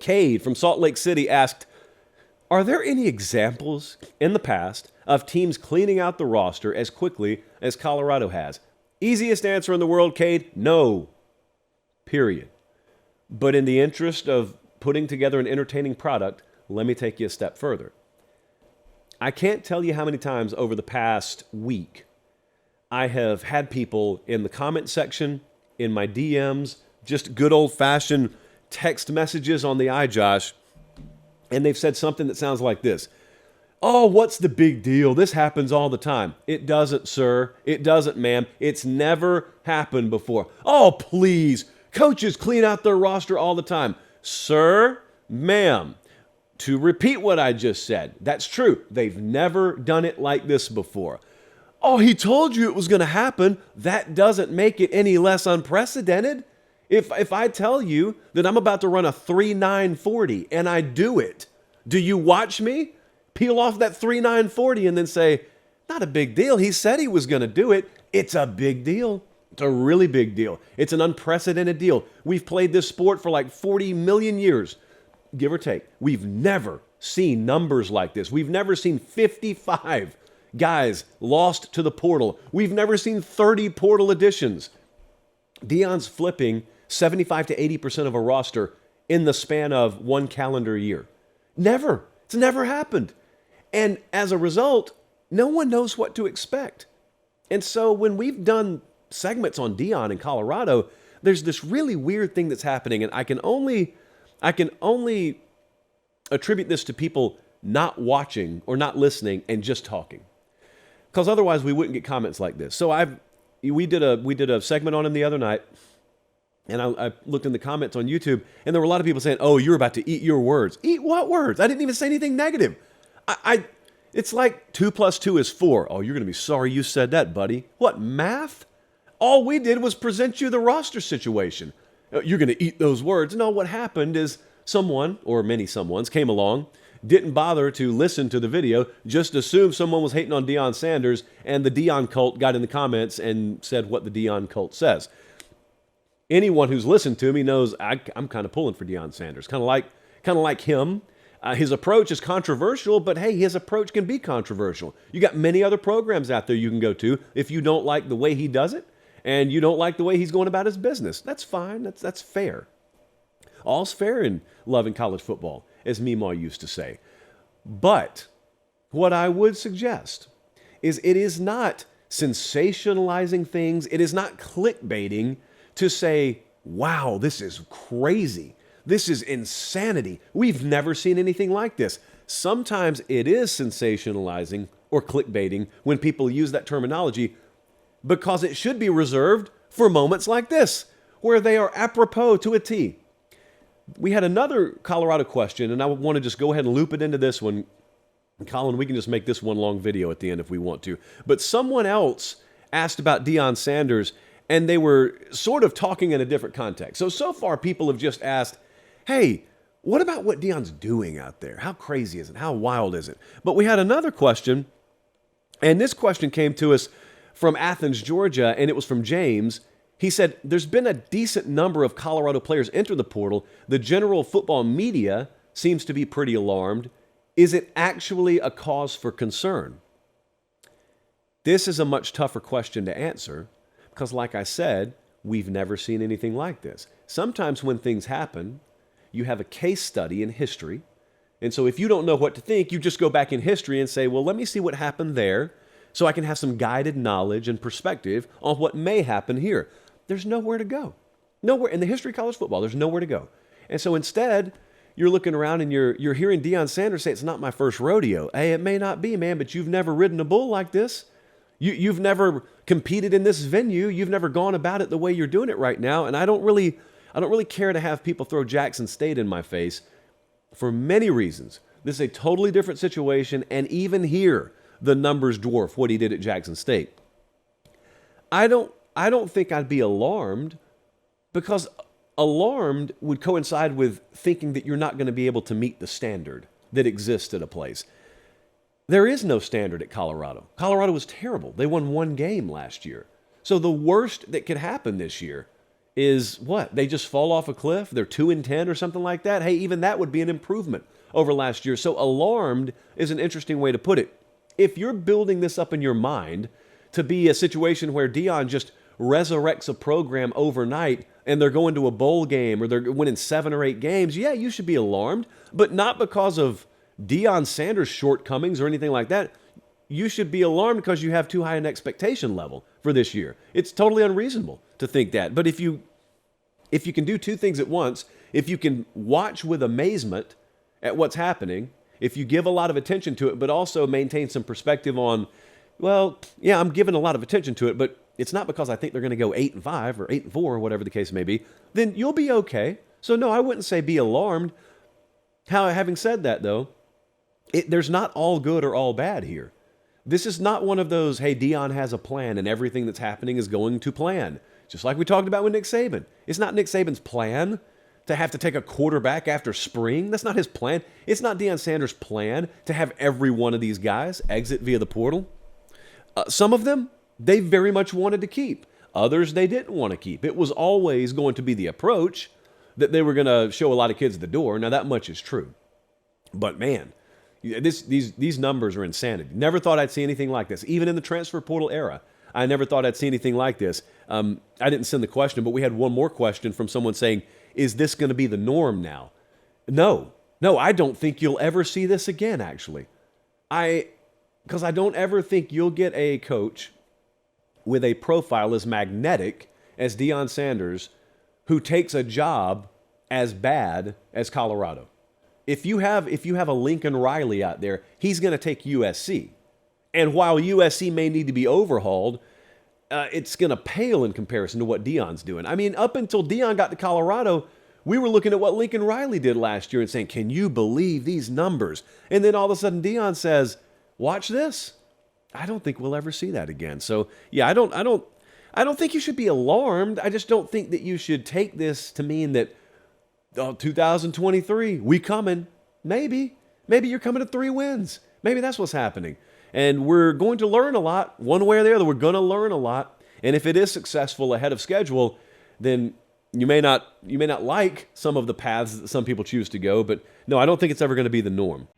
Cade from Salt Lake City asked, are there any examples in the past of teams cleaning out the roster as quickly as Colorado has? Easiest answer in the world, Cade, no. Period. But in the interest of putting together an entertaining product, let me take you a step further. I can't tell you how many times over the past week I have had people in the comment section, in my DMs, just good old-fashioned text messages on the iJosh, and they've said something that sounds like this. Oh, what's the big deal? This happens all the time. It doesn't, sir. It doesn't, ma'am. It's never happened before. Oh, please. Coaches clean out their roster all the time. Sir, ma'am, to repeat what I just said, that's true. They've never done it like this before. Oh, he told you it was going to happen. That doesn't make it any less unprecedented. If I tell you that I'm about to run a 3.940 and I do it, do you watch me peel off that 3.940 and then say, not a big deal. He said he was going to do it. It's a big deal. It's a really big deal. It's an unprecedented deal. We've played this sport for like 40 million years, give or take. We've never seen numbers like this. We've never seen 55 guys lost to the portal. We've never seen 30 portal additions. Deion's flipping 75 to 80% of a roster in the span of one calendar year. Never. It's never happened. And as a result, no one knows what to expect. And so when we've done segments on Deion in Colorado, there's this really weird thing that's happening, and I can only attribute this to people not watching or not listening and just talking. Because otherwise we wouldn't get comments like this. So we did a segment on him the other night, and I looked in the comments on YouTube, and there were a lot of people saying, oh, you're about to eat your words. Eat what words? I didn't even say anything negative. It's like 2 + 2 is 4. Oh, you're going to be sorry you said that, buddy. What, math? All we did was present you the roster situation. You're going to eat those words. No, what happened is someone, or many someones, came along, didn't bother to listen to the video, just assumed someone was hating on Deion Sanders, and the Deion cult got in the comments and said what the Deion cult says. Anyone who's listened to me knows I'm kind of pulling for Deion Sanders, kind of like him. His approach is controversial, but hey, his approach can be controversial. You got many other programs out there you can go to if you don't like the way he does it and you don't like the way he's going about his business. That's fine. That's fair. All's fair in love and college football, as Meemaw used to say. But what I would suggest is it is not sensationalizing things. It is not clickbaiting to say, wow, this is crazy. This is insanity. We've never seen anything like this. Sometimes it is sensationalizing or clickbaiting when people use that terminology because it should be reserved for moments like this, where they are apropos to a T. We had another Colorado question, and I want to just go ahead and loop it into this one. Colin, we can just make this one long video at the end if we want to. But someone else asked about Deion Sanders, and they were sort of talking in a different context. So far, people have just asked, hey, what about what Deion's doing out there? How crazy is it? How wild is it? But we had another question, and this question came to us from Athens, Georgia, and it was from James. He said, there's been a decent number of Colorado players enter the portal. The general football media seems to be pretty alarmed. Is it actually a cause for concern? This is a much tougher question to answer because, like I said, we've never seen anything like this. Sometimes when things happen, you have a case study in history. And so if you don't know what to think, you just go back in history and say, well, let me see what happened there so I can have some guided knowledge and perspective on what may happen here. There's nowhere to go. Nowhere in the history of college football, there's nowhere to go. And so instead, you're looking around and you're hearing Deion Sanders say, it's not my first rodeo. Hey, it may not be, man, but you've never ridden a bull like this. You've never competed in this venue. You've never gone about it the way you're doing it right now. And I don't really care to have people throw Jackson State in my face for many reasons. This is a totally different situation, and even here, the numbers dwarf what he did at Jackson State. I don't think I'd be alarmed because alarmed would coincide with thinking that you're not going to be able to meet the standard that exists at a place. There is no standard at Colorado. Colorado was terrible. They won one game last year. So the worst that could happen this year is what? They just fall off a cliff? They're 2-10 or something like that? Hey, even that would be an improvement over last year. So alarmed is an interesting way to put it. If you're building this up in your mind to be a situation where Deion just resurrects a program overnight and they're going to a bowl game or they're winning 7 or 8 games, yeah, you should be alarmed, but not because of Deion Sanders' shortcomings or anything like that. You should be alarmed because you have too high an expectation level for this year. It's totally unreasonable to think that. But if you can do two things at once, if you can watch with amazement at what's happening, if you give a lot of attention to it, but also maintain some perspective on, well, yeah, I'm giving a lot of attention to it, but it's not because I think they're going to go 8-5 or 8-4 or whatever the case may be, then you'll be okay. So no, I wouldn't say be alarmed. Having said that, though, there's not all good or all bad here. This is not one of those, hey, Deion has a plan and everything that's happening is going to plan. Just like we talked about with Nick Saban. It's not Nick Saban's plan to have to take a quarterback after spring. That's not his plan. It's not Deion Sanders' plan to have every one of these guys exit via the portal. Some of them, they very much wanted to keep. Others, they didn't want to keep. It was always going to be the approach that they were going to show a lot of kids at the door. Now, that much is true. But man, these numbers are insanity. Never thought I'd see anything like this. Even in the transfer portal era, I never thought I'd see anything like this. I didn't send the question, but we had one more question from someone saying, is this going to be the norm now? No, I don't think you'll ever see this again, actually. Because I don't ever think you'll get a coach with a profile as magnetic as Deion Sanders who takes a job as bad as Colorado. If you have a Lincoln Riley out there, he's going to take USC. And while USC may need to be overhauled, it's going to pale in comparison to what Deion's doing. I mean, up until Deion got to Colorado, we were looking at what Lincoln Riley did last year and saying, can you believe these numbers? And then all of a sudden Deion says, watch this. I don't think we'll ever see that again. So yeah, I don't think you should be alarmed. I just don't think that you should take this to mean that 2023, we coming. Maybe you're coming to 3 wins. Maybe that's what's happening. And we're going to learn a lot, one way or the other. We're going to learn a lot. And if it is successful ahead of schedule, then you may not like some of the paths that some people choose to go. But no, I don't think it's ever going to be the norm.